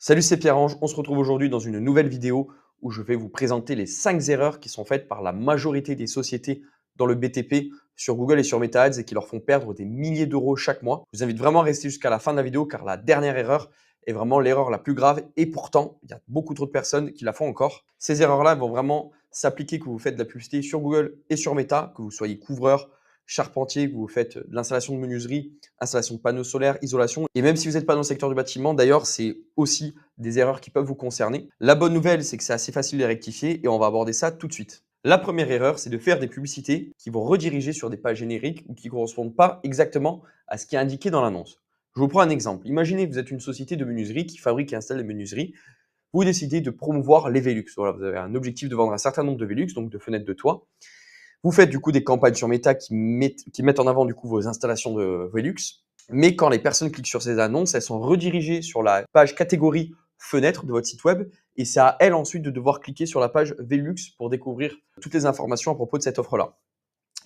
Salut, c'est Pierre-Ange. On se retrouve aujourd'hui dans une nouvelle vidéo où je vais vous présenter les 5 erreurs qui sont faites par la majorité des sociétés dans le BTP sur Google et sur Meta Ads et qui leur font perdre des milliers d'euros chaque mois. Je vous invite vraiment à rester jusqu'à la fin de la vidéo car la dernière erreur est vraiment l'erreur la plus grave et pourtant, il y a beaucoup trop de personnes qui la font encore. Ces erreurs-là vont vraiment s'appliquer que vous faites de la publicité sur Google et sur Meta, que vous soyez couvreur, charpentier, que vous faites de l'installation de menuiserie, installation de panneaux solaires, isolation. Et même si vous n'êtes pas dans le secteur du bâtiment, d'ailleurs, c'est aussi des erreurs qui peuvent vous concerner. La bonne nouvelle, c'est que c'est assez facile de les rectifier et on va aborder ça tout de suite. La première erreur, c'est de faire des publicités qui vont rediriger sur des pages génériques ou qui ne correspondent pas exactement à ce qui est indiqué dans l'annonce. Je vous prends un exemple. Imaginez que vous êtes une société de menuiserie qui fabrique et installe des menuiseries. Vous décidez de promouvoir les Velux. Voilà, vous avez un objectif de vendre un certain nombre de Velux, donc de fenêtres de toit. Vous faites du coup des campagnes sur Meta qui mettent en avant du coup vos installations de Velux. Mais quand les personnes cliquent sur ces annonces, elles sont redirigées sur la page catégorie fenêtre de votre site web et c'est à elles ensuite de devoir cliquer sur la page Velux pour découvrir toutes les informations à propos de cette offre-là.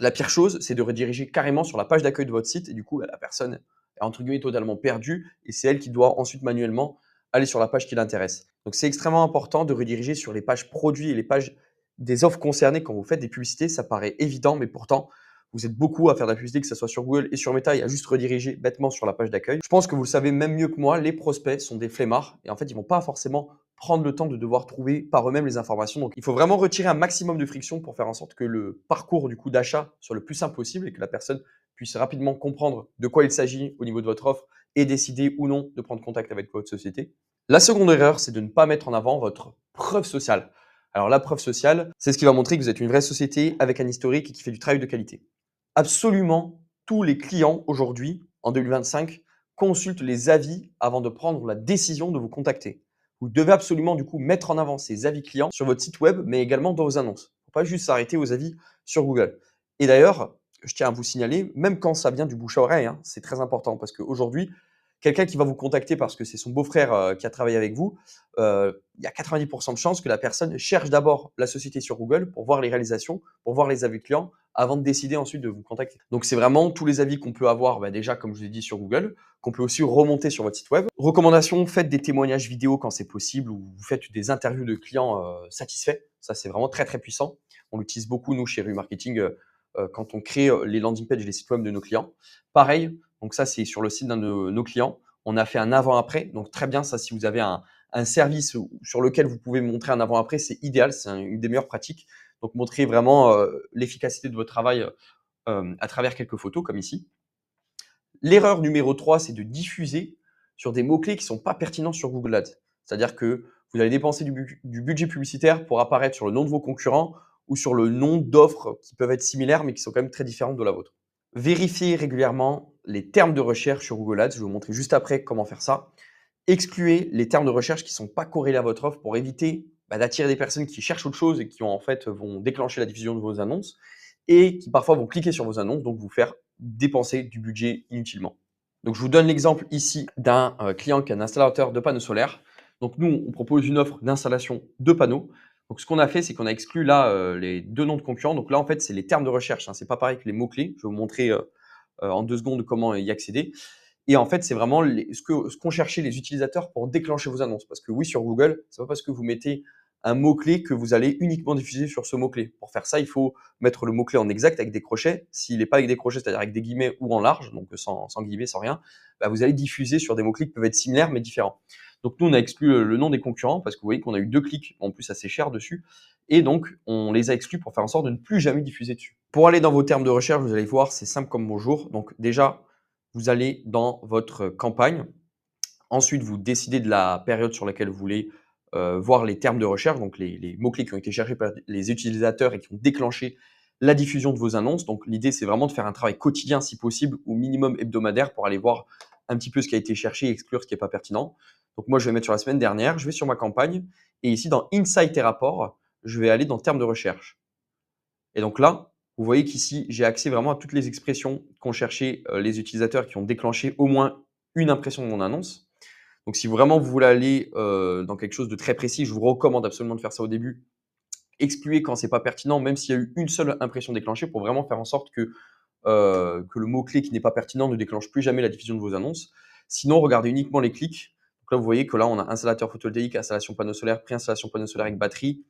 La pire chose, c'est de rediriger carrément sur la page d'accueil de votre site et du coup, la personne est entre guillemets totalement perdue et c'est elle qui doit ensuite manuellement aller sur la page qui l'intéresse. Donc, c'est extrêmement important de rediriger sur les pages produits et les pages des offres concernées quand vous faites des publicités. Ça paraît évident, mais pourtant, vous êtes beaucoup à faire de la publicité, que ce soit sur Google et sur Meta, et à juste rediriger bêtement sur la page d'accueil. Je pense que vous le savez même mieux que moi, les prospects sont des flemmards et en fait, ils ne vont pas forcément prendre le temps de devoir trouver par eux-mêmes les informations. Donc, il faut vraiment retirer un maximum de friction pour faire en sorte que le parcours du coup d'achat soit le plus simple possible et que la personne puisse rapidement comprendre de quoi il s'agit au niveau de votre offre et décider ou non de prendre contact avec votre société. La seconde erreur, c'est de ne pas mettre en avant votre preuve sociale. Alors, la preuve sociale, c'est ce qui va montrer que vous êtes une vraie société avec un historique et qui fait du travail de qualité. Absolument tous les clients aujourd'hui, en 2025, consultent les avis avant de prendre la décision de vous contacter. Vous devez absolument du coup mettre en avant ces avis clients sur votre site web, mais également dans vos annonces. Il ne faut pas juste s'arrêter aux avis sur Google. Et d'ailleurs, je tiens à vous signaler, même quand ça vient du bouche à oreille, hein, c'est très important parce qu'aujourd'hui, quelqu'un qui va vous contacter parce que c'est son beau-frère qui a travaillé avec vous, il y a 90% de chances que la personne cherche d'abord la société sur Google pour voir les réalisations, pour voir les avis clients, avant de décider ensuite de vous contacter. Donc, c'est vraiment tous les avis qu'on peut avoir, déjà, comme je vous ai dit, sur Google, qu'on peut aussi remonter sur votre site web. Recommandation, faites des témoignages vidéo quand c'est possible ou vous faites des interviews de clients satisfaits. Ça, c'est vraiment très, très puissant. On l'utilise beaucoup, nous, chez Remarketing, quand on crée les landing pages et les sites web de nos clients. Pareil, donc ça, c'est sur le site d'un de nos clients. On a fait un avant-après. Donc, très bien, ça, si vous avez un service sur lequel vous pouvez montrer un avant-après, c'est idéal. C'est une des meilleures pratiques. Donc, montrer vraiment l'efficacité de votre travail à travers quelques photos, comme ici. L'erreur numéro 3, c'est de diffuser sur des mots-clés qui ne sont pas pertinents sur Google Ads. C'est-à-dire que vous allez dépenser du budget publicitaire pour apparaître sur le nom de vos concurrents ou sur le nom d'offres qui peuvent être similaires mais qui sont quand même très différentes de la vôtre. Vérifiez régulièrement les termes de recherche sur Google Ads. Je vais vous montrer juste après comment faire ça. Excluez les termes de recherche qui ne sont pas corrélés à votre offre pour éviter d'attirer des personnes qui cherchent autre chose et qui en fait vont déclencher la diffusion de vos annonces et qui parfois vont cliquer sur vos annonces, donc vous faire dépenser du budget inutilement. Donc, je vous donne l'exemple ici d'un client qui est un installateur de panneaux solaires. Donc, nous, on propose une offre d'installation de panneaux. Donc, ce qu'on a fait, c'est qu'on a exclu là les deux noms de concurrents. Donc là, en fait, c'est les termes de recherche. Ce n'est pas pareil que les mots-clés. Je vais vous montrer en 2 secondes comment y accéder. Et en fait, c'est vraiment ce qu'ont cherché les utilisateurs pour déclencher vos annonces. Parce que oui, sur Google, ce n'est pas parce que vous mettez un mot-clé que vous allez uniquement diffuser sur ce mot-clé. Pour faire ça, il faut mettre le mot-clé en exact avec des crochets. S'il n'est pas avec des crochets, c'est-à-dire avec des guillemets ou en large, donc sans guillemets, sans rien, vous allez diffuser sur des mots-clés qui peuvent être similaires mais différents. Donc nous, on a exclu le nom des concurrents parce que vous voyez qu'on a eu 2 clics en plus assez chers dessus. Et donc, on les a exclus pour faire en sorte de ne plus jamais diffuser dessus. Pour aller dans vos termes de recherche, vous allez voir, c'est simple comme bonjour. Donc déjà, vous allez dans votre campagne. Ensuite, vous décidez de la période sur laquelle vous voulez voir les termes de recherche, donc les mots-clés qui ont été cherchés par les utilisateurs et qui ont déclenché la diffusion de vos annonces. Donc, l'idée, c'est vraiment de faire un travail quotidien, si possible, ou minimum hebdomadaire, pour aller voir un petit peu ce qui a été cherché et exclure ce qui n'est pas pertinent. Donc, moi, je vais mettre sur la semaine dernière, je vais sur ma campagne, et ici, dans Insight et Rapport, je vais aller dans termes de recherche. Et donc là, vous voyez qu'ici, j'ai accès vraiment à toutes les expressions qu'ont cherché les utilisateurs qui ont déclenché au moins une impression de mon annonce. Donc, si vraiment vous voulez aller dans quelque chose de très précis, je vous recommande absolument de faire ça au début. Excluez quand c'est pas pertinent, même s'il y a eu une seule impression déclenchée, pour vraiment faire en sorte que le mot-clé qui n'est pas pertinent ne déclenche plus jamais la diffusion de vos annonces. Sinon, regardez uniquement les clics. Donc là, vous voyez que là, on a installateur photovoltaïque, installation panneau solaire, préinstallation panneau solaire avec batterie.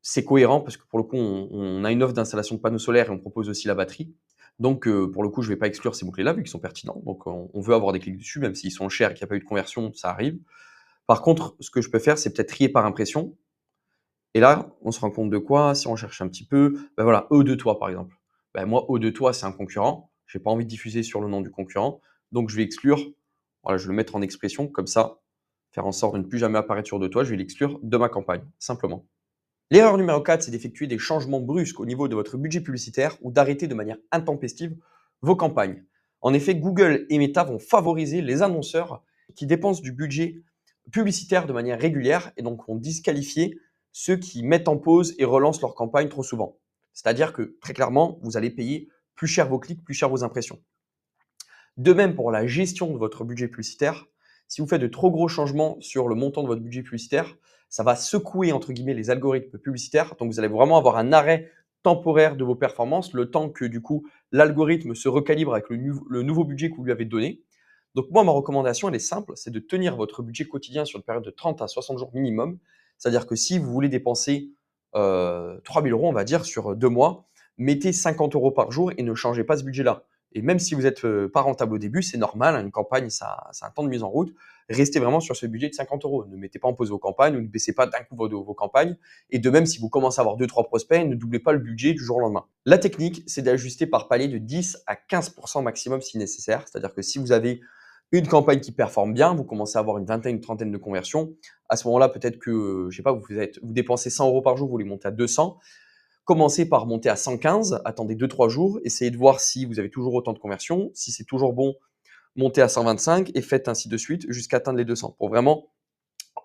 C'est cohérent parce que pour le coup, on a une offre d'installation de panneaux solaires et on propose aussi la batterie. Donc, pour le coup, je ne vais pas exclure ces mots-clés-là vu qu'ils sont pertinents. Donc, on veut avoir des clics dessus, même s'ils sont chers et qu'il n'y a pas eu de conversion, ça arrive. Par contre, ce que je peux faire, c'est peut-être trier par impression. Et là, on se rend compte de quoi? Si on cherche un petit peu, ben voilà, E de toi, par exemple. Ben moi, E de toi, c'est un concurrent. Je n'ai pas envie de diffuser sur le nom du concurrent. Donc, je vais exclure. Voilà, je vais le mettre en expression comme ça, faire en sorte de ne plus jamais apparaître sur de toi. Je vais l'exclure de ma campagne, simplement. L'erreur numéro 4, c'est d'effectuer des changements brusques au niveau de votre budget publicitaire ou d'arrêter de manière intempestive vos campagnes. En effet, Google et Meta vont favoriser les annonceurs qui dépensent du budget publicitaire de manière régulière et donc vont disqualifier ceux qui mettent en pause et relancent leur campagne trop souvent. C'est-à-dire que très clairement, vous allez payer plus cher vos clics, plus cher vos impressions. De même pour la gestion de votre budget publicitaire, si vous faites de trop gros changements sur le montant de votre budget publicitaire, ça va secouer entre guillemets les algorithmes publicitaires. Donc vous allez vraiment avoir un arrêt temporaire de vos performances, le temps que du coup l'algorithme se recalibre avec le nouveau budget que vous lui avez donné. Donc moi, ma recommandation, elle est simple, c'est de tenir votre budget quotidien sur une période de 30 à 60 jours minimum. C'est-à-dire que si vous voulez dépenser 3 000 euros, on va dire, sur 2 mois, mettez 50 euros par jour et ne changez pas ce budget-là. Et même si vous n'êtes pas rentable au début, c'est normal, hein, une campagne, ça a un temps de mise en route. Restez vraiment sur ce budget de 50 euros. Ne mettez pas en pause vos campagnes ou ne baissez pas d'un coup vos campagnes. Et de même, si vous commencez à avoir 2-3 prospects, ne doublez pas le budget du jour au lendemain. La technique, c'est d'ajuster par palier de 10 à 15% maximum si nécessaire. C'est-à-dire que si vous avez une campagne qui performe bien, vous commencez à avoir une vingtaine, une trentaine de conversions. À ce moment-là, peut-être que, je sais pas, vous dépensez 100 euros par jour, vous les montez à 200. Commencez par monter à 115, attendez 2-3 jours, essayez de voir si vous avez toujours autant de conversions. Si c'est toujours bon, montez à 125 et faites ainsi de suite jusqu'à atteindre les 200 pour vraiment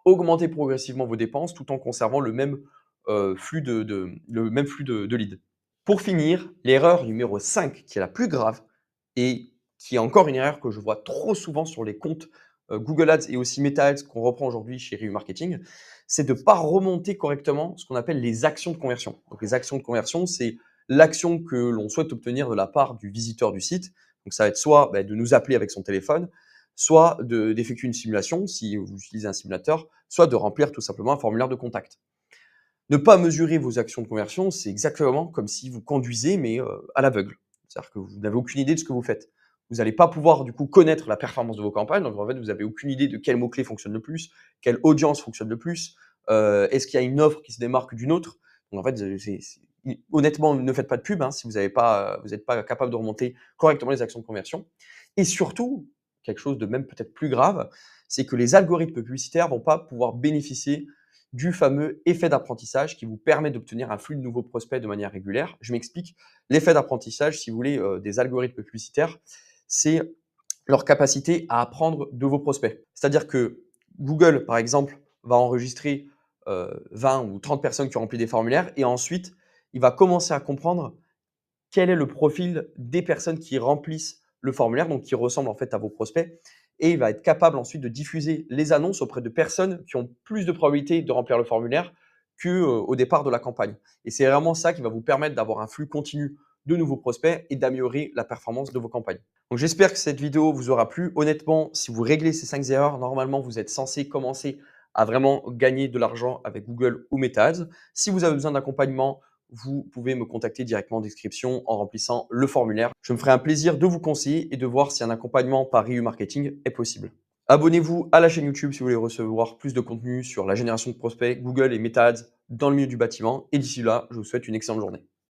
augmenter progressivement vos dépenses tout en conservant le même flux de leads. Pour finir, l'erreur numéro 5 qui est la plus grave et qui est encore une erreur que je vois trop souvent sur les comptes Google Ads et aussi Meta Ads qu'on reprend aujourd'hui chez Review Marketing, c'est de ne pas remonter correctement ce qu'on appelle les actions de conversion. Donc les actions de conversion, c'est l'action que l'on souhaite obtenir de la part du visiteur du site. Donc ça va être soit de nous appeler avec son téléphone, soit d'effectuer une simulation si vous utilisez un simulateur, soit de remplir tout simplement un formulaire de contact. Ne pas mesurer vos actions de conversion, c'est exactement comme si vous conduisez, mais à l'aveugle. C'est-à-dire que vous n'avez aucune idée de ce que vous faites. Vous n'allez pas pouvoir du coup connaître la performance de vos campagnes. Donc en fait, vous n'avez aucune idée de quel mot-clé fonctionne le plus, quelle audience fonctionne le plus, est-ce qu'il y a une offre qui se démarque d'une autre. Donc en fait, honnêtement, ne faites pas de pub si vous n'êtes pas capable de remonter correctement les actions de conversion. Et surtout, quelque chose de même peut-être plus grave, c'est que les algorithmes publicitaires ne vont pas pouvoir bénéficier du fameux effet d'apprentissage qui vous permet d'obtenir un flux de nouveaux prospects de manière régulière. Je m'explique. L'effet d'apprentissage, si vous voulez, des algorithmes publicitaires, c'est leur capacité à apprendre de vos prospects. C'est-à-dire que Google, par exemple, va enregistrer 20 ou 30 personnes qui ont rempli des formulaires et ensuite, il va commencer à comprendre quel est le profil des personnes qui remplissent le formulaire, donc qui ressemblent en fait à vos prospects. Et il va être capable ensuite de diffuser les annonces auprès de personnes qui ont plus de probabilité de remplir le formulaire qu'au départ de la campagne. Et c'est vraiment ça qui va vous permettre d'avoir un flux continu de nouveaux prospects et d'améliorer la performance de vos campagnes. Donc j'espère que cette vidéo vous aura plu. Honnêtement, si vous réglez ces 5 erreurs, normalement, vous êtes censé commencer à vraiment gagner de l'argent avec Google ou Meta Ads. Si vous avez besoin d'accompagnement, vous pouvez me contacter directement en description en remplissant le formulaire. Je me ferai un plaisir de vous conseiller et de voir si un accompagnement par Review Marketing est possible. Abonnez-vous à la chaîne YouTube si vous voulez recevoir plus de contenu sur la génération de prospects, Google et Meta Ads dans le milieu du bâtiment. Et d'ici là, je vous souhaite une excellente journée.